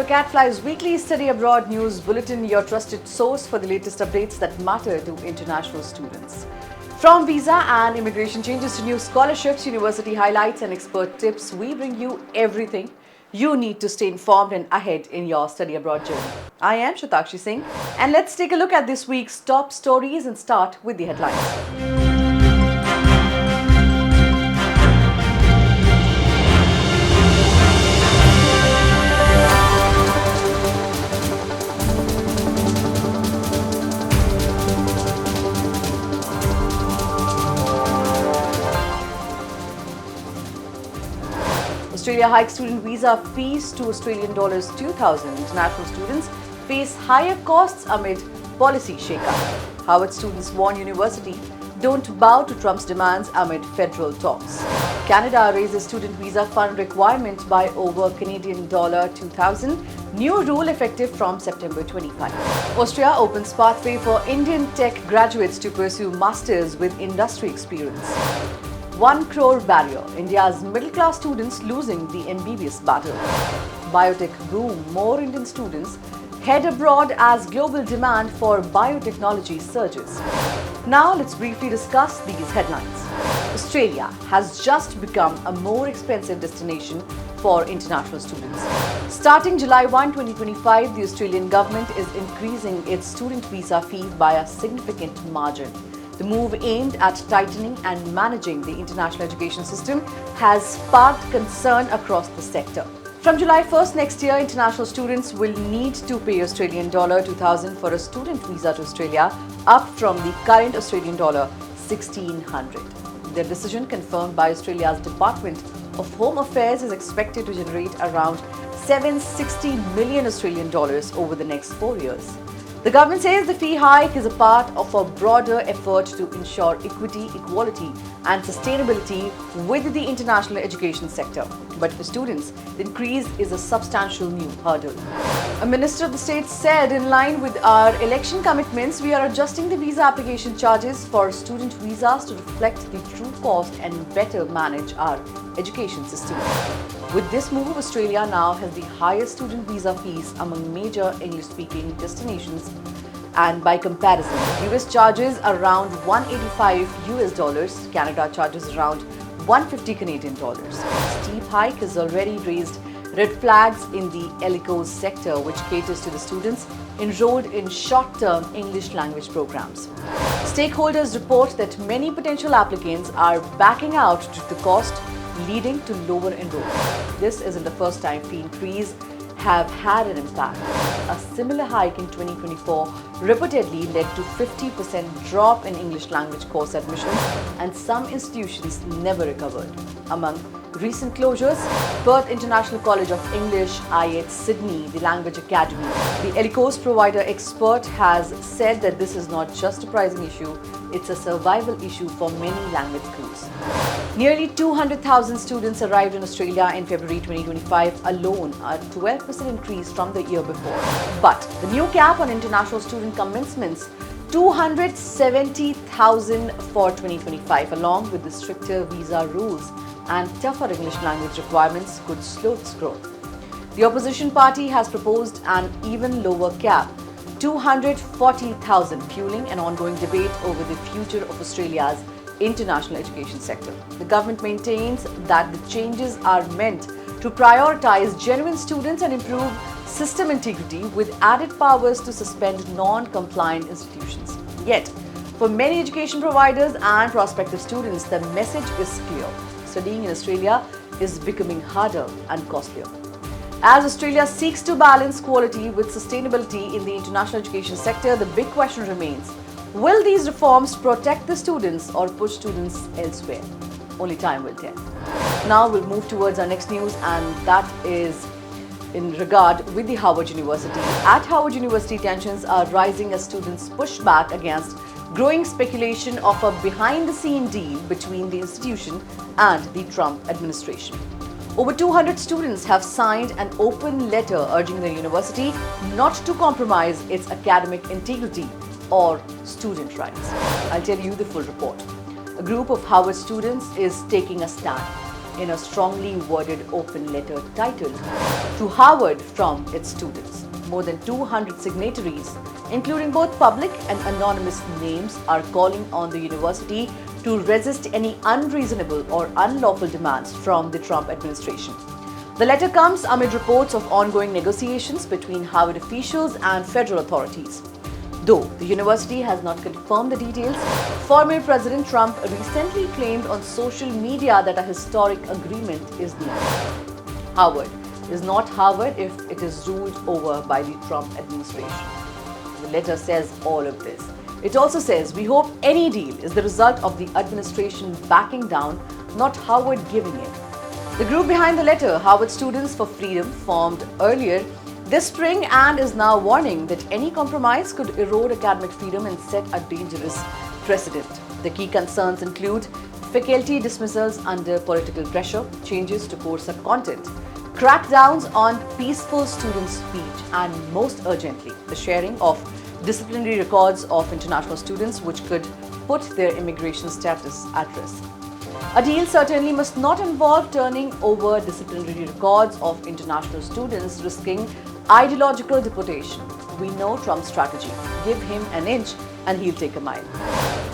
to AcadFly's weekly Study Abroad News Bulletin, your trusted source for the latest updates that matter to international students. From visa and immigration changes to new scholarships, university highlights and expert tips, we bring you everything you need to stay informed and ahead in your study abroad journey. I am Shatakshi Singh, and let's take a look at this week's top stories and start with the headlines. Australia hikes student visa fees to Australian dollars 2,000. International students face higher costs amid policy shakeup. Harvard students warn university don't bow to Trump's demands amid federal talks. Canada raises student visa fund requirement by over Canadian dollar 2,000. New rule effective from September 25. Austria opens pathway for Indian tech graduates to pursue masters with industry experience. 1 crore barrier. India's middle-class students losing the MBBS battle. Biotech boom. More Indian students head abroad as global demand for biotechnology surges. Now let's briefly discuss these headlines. Australia has just become a more expensive destination for international students. Starting July 1, 2025, the Australian government is increasing its student visa fee by a significant margin. The move aimed at tightening and managing the international education system has sparked concern across the sector. From July 1st next year, international students will need to pay Australian dollar 2,000 for a student visa to Australia, up from the current Australian dollar 1,600. The decision, confirmed by Australia's Department of Home Affairs, is expected to generate around 760 million Australian dollars over the next 4 years. The government says the fee hike is a part of a broader effort to ensure equity, equality and sustainability with the international education sector. But for students, the increase is a substantial new hurdle. A minister of the state said, in line with our election commitments, we are adjusting the visa application charges for student visas to reflect the true cost and better manage our education system. With this move, Australia now has the highest student visa fees among major English-speaking destinations, and by comparison, US charges around $185, Canada charges around $150 Canadian. Steep hike has already raised red flags in the ELICOS sector, which caters to the students enrolled in short-term English language programs. Stakeholders report that many potential applicants are backing out due to the cost, leading to lower enrollment. This isn't the first time fee increase have had an impact. A similar hike in 2024 reportedly led to 50% drop in English language course admissions, and some institutions never recovered. Among recent closures, Perth International College of English, IH Sydney, the Language Academy. The ELICOS provider expert has said that this is not just a pricing issue, it's a survival issue for many language schools. Nearly 200,000 students arrived in Australia in February 2025 alone, a 12% increase from the year before. But the new cap on international student commencements, 270,000 for 2025, along with the stricter visa rules and tougher English language requirements, could slow its growth. The opposition party has proposed an even lower cap, 240,000, fueling an ongoing debate over the future of Australia's international education sector. The government maintains that the changes are meant to prioritize genuine students and improve system integrity, with added powers to suspend non-compliant institutions. Yet, for many education providers and prospective students, the message is clear. Studying in Australia is becoming harder and costlier. As Australia seeks to balance quality with sustainability in the international education sector, the big question remains: will these reforms protect the students or push students elsewhere? Only time will tell. Now we'll move towards our next news, and that is in regard with the Harvard University. At Harvard University, tensions are rising as students push back against growing speculation of a behind-the-scene deal between the institution and the Trump administration. Over 200 students have signed an open letter urging the university not to compromise its academic integrity or student rights. I'll tell you the full report. A group of Harvard students is taking a stand. in a strongly worded open letter titled "To Harvard" from its students. More than 200 signatories, including both public and anonymous names, are calling on the university to resist any unreasonable or unlawful demands from the Trump administration. The letter comes amid reports of ongoing negotiations between Harvard officials and federal authorities. Though the university has not confirmed the details, former President Trump recently claimed on social media that a historic agreement is needed. Harvard is not Harvard if it is ruled over by the Trump administration. The letter says all of this. It also says, "We hope any deal is the result of the administration backing down, not Harvard giving in." The group behind the letter, Harvard Students for Freedom, formed earlier this spring and is now warning that any compromise could erode academic freedom and set a dangerous precedent. The key concerns include faculty dismissals under political pressure, changes to course content, crackdowns on peaceful student speech, and most urgently, the sharing of disciplinary records of international students, which could put their immigration status at risk. A deal certainly must not involve turning over disciplinary records of international students, risking ideological deportation. We know Trump's strategy. Give him an inch and he'll take a mile.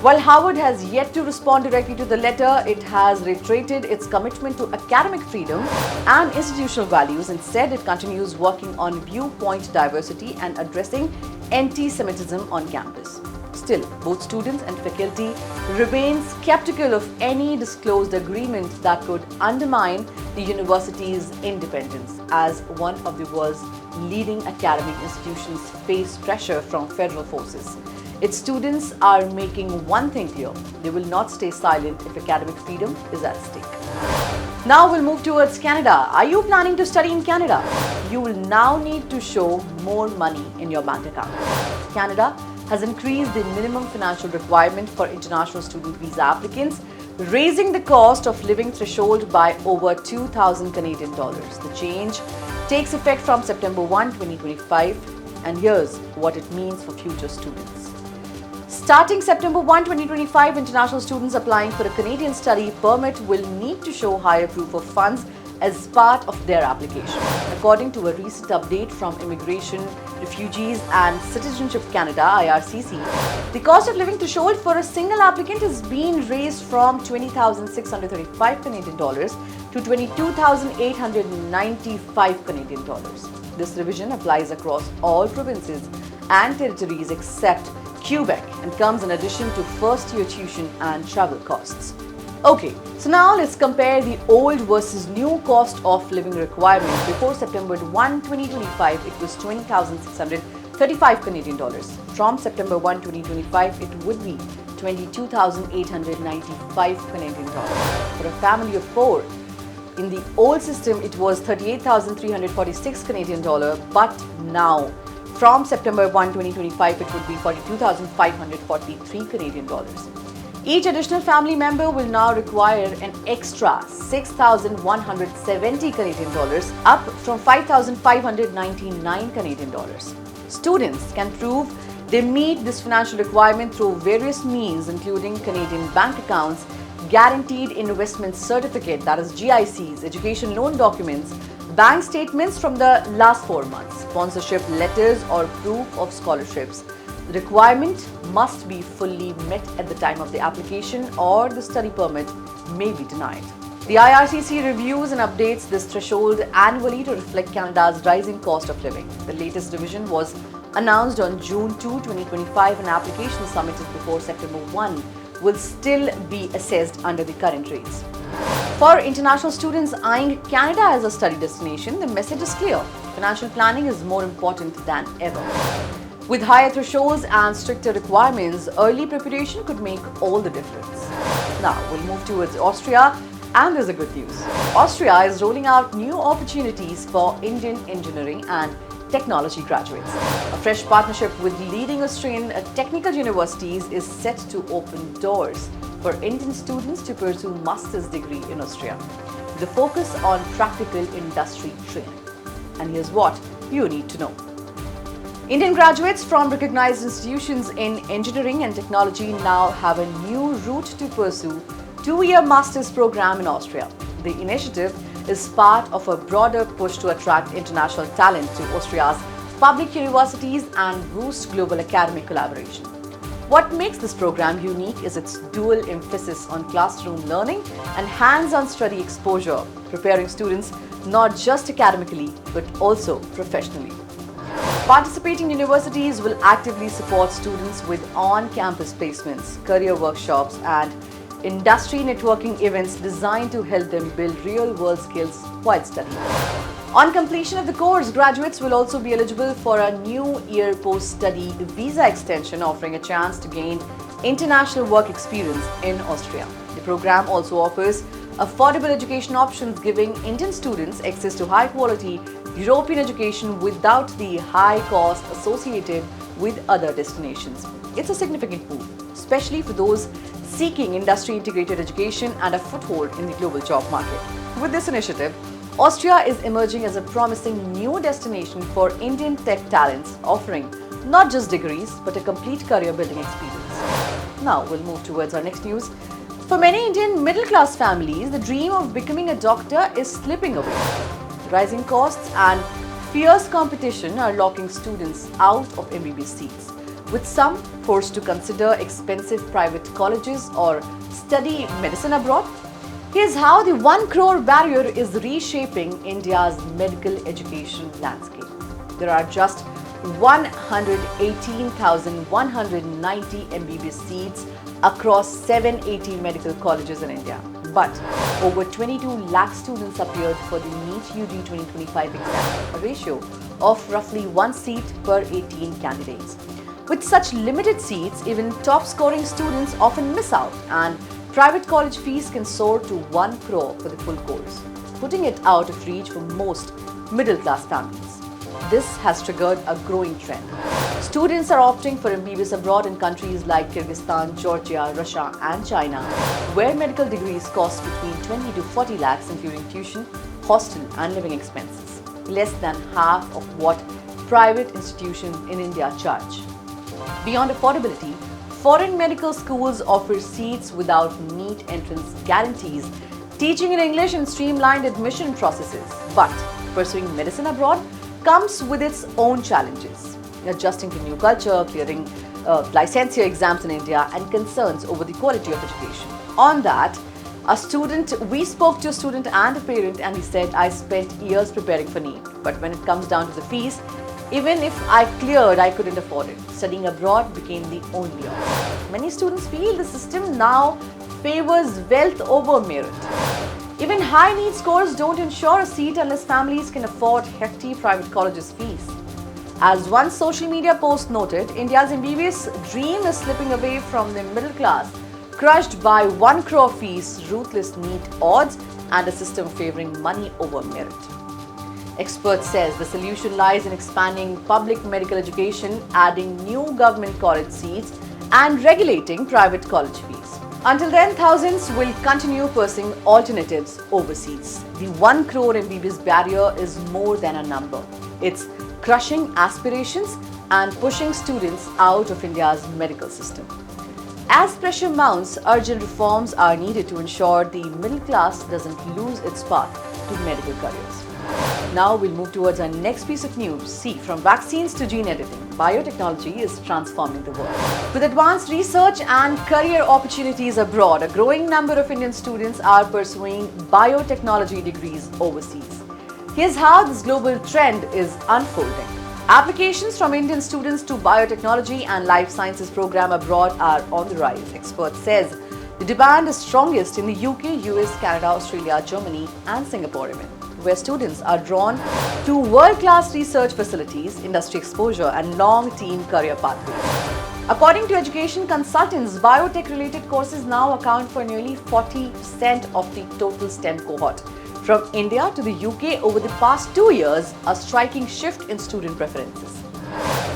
While Harvard has yet to respond directly to the letter, it has reiterated its commitment to academic freedom and institutional values and said it continues working on viewpoint diversity and addressing anti-Semitism on campus. Still, both students and faculty remain skeptical of any disclosed agreement that could undermine the university's independence, as one of the world's leading academic institutions face pressure from federal forces. Its students are making one thing clear: they will not stay silent if academic freedom is at stake. Now we'll move towards Canada. Are you planning to study in Canada? You will now need to show more money in your bank account. Canada has increased the minimum financial requirement for international student visa applicants, raising the cost of living threshold by over 2,000 Canadian dollars. The change takes effect from September 1, 2025, and here's what it means for future students. Starting September 1, 2025, international students applying for a Canadian study permit will need to show higher proof of funds as part of their application. According to a recent update from Immigration, Refugees and Citizenship Canada (IRCC), the cost of living threshold for a single applicant is being raised from 20,635 Canadian dollars to 22,895 Canadian dollars. This revision applies across all provinces and territories except Quebec and comes in addition to first-year tuition and travel costs. Okay, so now let's compare the old versus new cost of living requirement. Before September 1, 2025, it was 20,635 Canadian dollars. From September 1, 2025, it would be 22,895 Canadian dollars. For a family of four, in the old system, it was 38,346 Canadian dollar, but now, from September 1, 2025, it would be 42,543 Canadian dollars. Each additional family member will now require an extra 6,170 Canadian dollars, up from 5,599 Canadian dollars. Students can prove they meet this financial requirement through various means, including Canadian bank accounts, guaranteed investment certificate, that is GICs, education loan documents, bank statements from the last 4 months, sponsorship letters or proof of scholarships. The requirement must be fully met at the time of the application or the study permit may be denied. The IRCC reviews and updates this threshold annually to reflect Canada's rising cost of living. The latest revision was announced on June 2, 2025, and applications submitted before September 1 will still be assessed under the current rates. For international students eyeing Canada as a study destination, the message is clear: financial planning is more important than ever. With higher thresholds and stricter requirements, early preparation could make all the difference. Now we'll move towards Austria, and there's a good news. Austria is rolling out new opportunities for Indian engineering and technology graduates. A fresh partnership with leading Austrian technical universities is set to open doors for Indian students to pursue master's degree in Austria, with a focus on practical industry training. And here's what you need to know. Indian graduates from recognized institutions in engineering and technology now have a new route to pursue 2-year master's program in Austria. The initiative is part of a broader push to attract international talent to Austria's public universities and boost global academic collaboration. What makes this program unique is its dual emphasis on classroom learning and hands-on study exposure, preparing students not just academically but also professionally. Participating universities will actively support students with on-campus placements, career workshops, and industry networking events designed to help them build real-world skills while studying. On completion of the course, graduates will also be eligible for a new year post-study visa extension, offering a chance to gain international work experience in Austria. The program also offers affordable education options, giving Indian students access to high-quality European education without the high cost associated with other destinations. It's a significant move, especially for those seeking industry-integrated education and a foothold in the global job market. With this initiative, Austria is emerging as a promising new destination for Indian tech talents, offering not just degrees but a complete career-building experience. Now we'll move towards our next news. For many Indian middle-class families, the dream of becoming a doctor is slipping away. Rising costs and fierce competition are locking students out of MBBS seats, with some forced to consider expensive private colleges or study medicine abroad. Here's how the 1 crore barrier is reshaping India's medical education landscape. There are just 118,190 MBBS seats across 780 medical colleges in India. But over 22 lakh students appeared for the NEET UG 2025 exam, a ratio of roughly 1 seat per 18 candidates. With such limited seats, even top-scoring students often miss out, and private college fees can soar to 1 crore for the full course, putting it out of reach for most middle-class families. This has triggered a growing trend. Students are opting for MBBS abroad in countries like Kyrgyzstan, Georgia, Russia and China, where medical degrees cost between 20 to 40 lakhs including tuition, hostel and living expenses, less than half of what private institutions in India charge. Beyond affordability, foreign medical schools offer seats without NEET entrance guarantees, teaching in English and streamlined admission processes. But pursuing medicine abroad comes with its own challenges, adjusting to new culture, clearing licensure exams in India, and concerns over the quality of education. On that, we spoke to a student and a parent, and he said, I spent years preparing for NEET, but when it comes down to the fees, even if I cleared, I couldn't afford it. Studying abroad became the only option. Many students feel the system now favors wealth over merit. Even high NEET scores don't ensure a seat unless families can afford hefty private colleges' fees. As one social media post noted, India's MBBS dream is slipping away from the middle class, crushed by 1 crore fees, ruthless NEET odds, and a system favoring money over merit. Experts says the solution lies in expanding public medical education, adding new government college seats, and regulating private college fees. Until then, thousands will continue pursuing alternatives overseas. The 1 crore MBBS barrier is more than a number. It's crushing aspirations and pushing students out of India's medical system. As pressure mounts, urgent reforms are needed to ensure the middle class doesn't lose its path to medical careers. Now we'll move towards our next piece of news. See, from vaccines to gene editing, biotechnology is transforming the world. With advanced research and career opportunities abroad, a growing number of Indian students are pursuing biotechnology degrees overseas. Here's how this global trend is unfolding. Applications from Indian students to biotechnology and life sciences program abroad are on the rise. Experts says the demand is strongest in the UK, US, Canada, Australia, Germany and Singapore even, where students are drawn to world-class research facilities, industry exposure and long-term career pathways. According to education consultants, biotech-related courses now account for nearly 40% of the total STEM cohort. From India to the UK over the past 2 years, a striking shift in student preferences.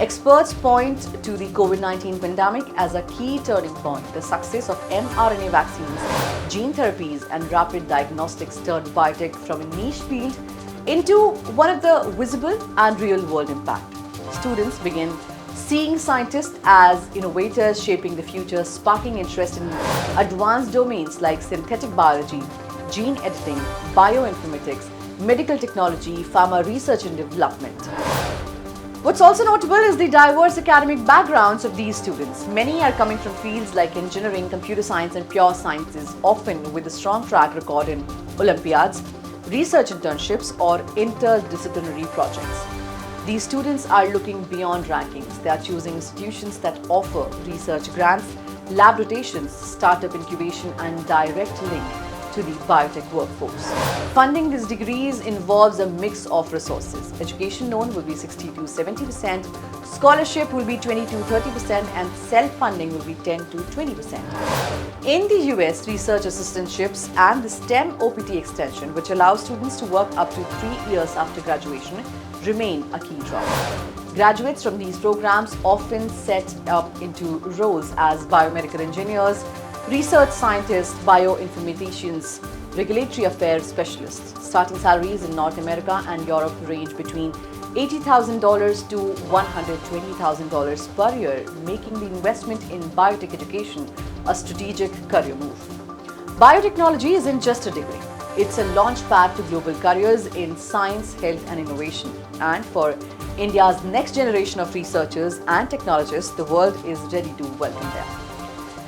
Experts point to the COVID-19 pandemic as a key turning point. The success of mRNA vaccines, gene therapies and rapid diagnostics turned biotech from a niche field into one of the visible and real-world impact. Students begin seeing scientists as innovators shaping the future, sparking interest in advanced domains like synthetic biology, gene editing, bioinformatics, medical technology, pharma research and development. What's also notable is the diverse academic backgrounds of these students. Many are coming from fields like engineering, computer science and pure sciences, often with a strong track record in Olympiads, research internships or interdisciplinary projects. These students are looking beyond rankings. They are choosing institutions that offer research grants, lab rotations, startup incubation and direct link to the biotech workforce. Funding these degrees involves a mix of resources. Education loan will be 60 to 70%, scholarship will be 20 to 30% and self-funding will be 10 to 20%. In the US, research assistantships and the STEM OPT extension, which allows students to work up to 3 years after graduation, remain a key draw. Graduates from these programs often set up into roles as biomedical engineers, research scientists, bioinformaticians, regulatory affairs specialists. Starting salaries in North America and Europe range between $80,000 to $120,000 per year, making the investment in biotech education a strategic career move. Biotechnology isn't just a degree. It's a launchpad to global careers in science, health and innovation. And for India's next generation of researchers and technologists, the world is ready to welcome them.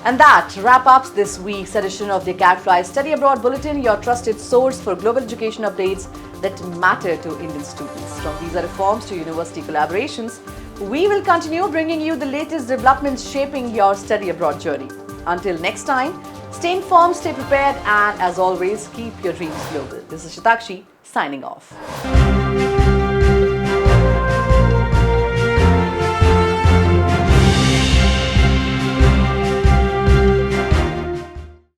And that wraps up this week's edition of the AcadFly Study Abroad Bulletin, your trusted source for global education updates that matter to Indian students. From visa reforms to university collaborations, we will continue bringing you the latest developments shaping your study abroad journey. Until next time, stay informed, stay prepared, and as always, keep your dreams global. This is Shatakshi signing off.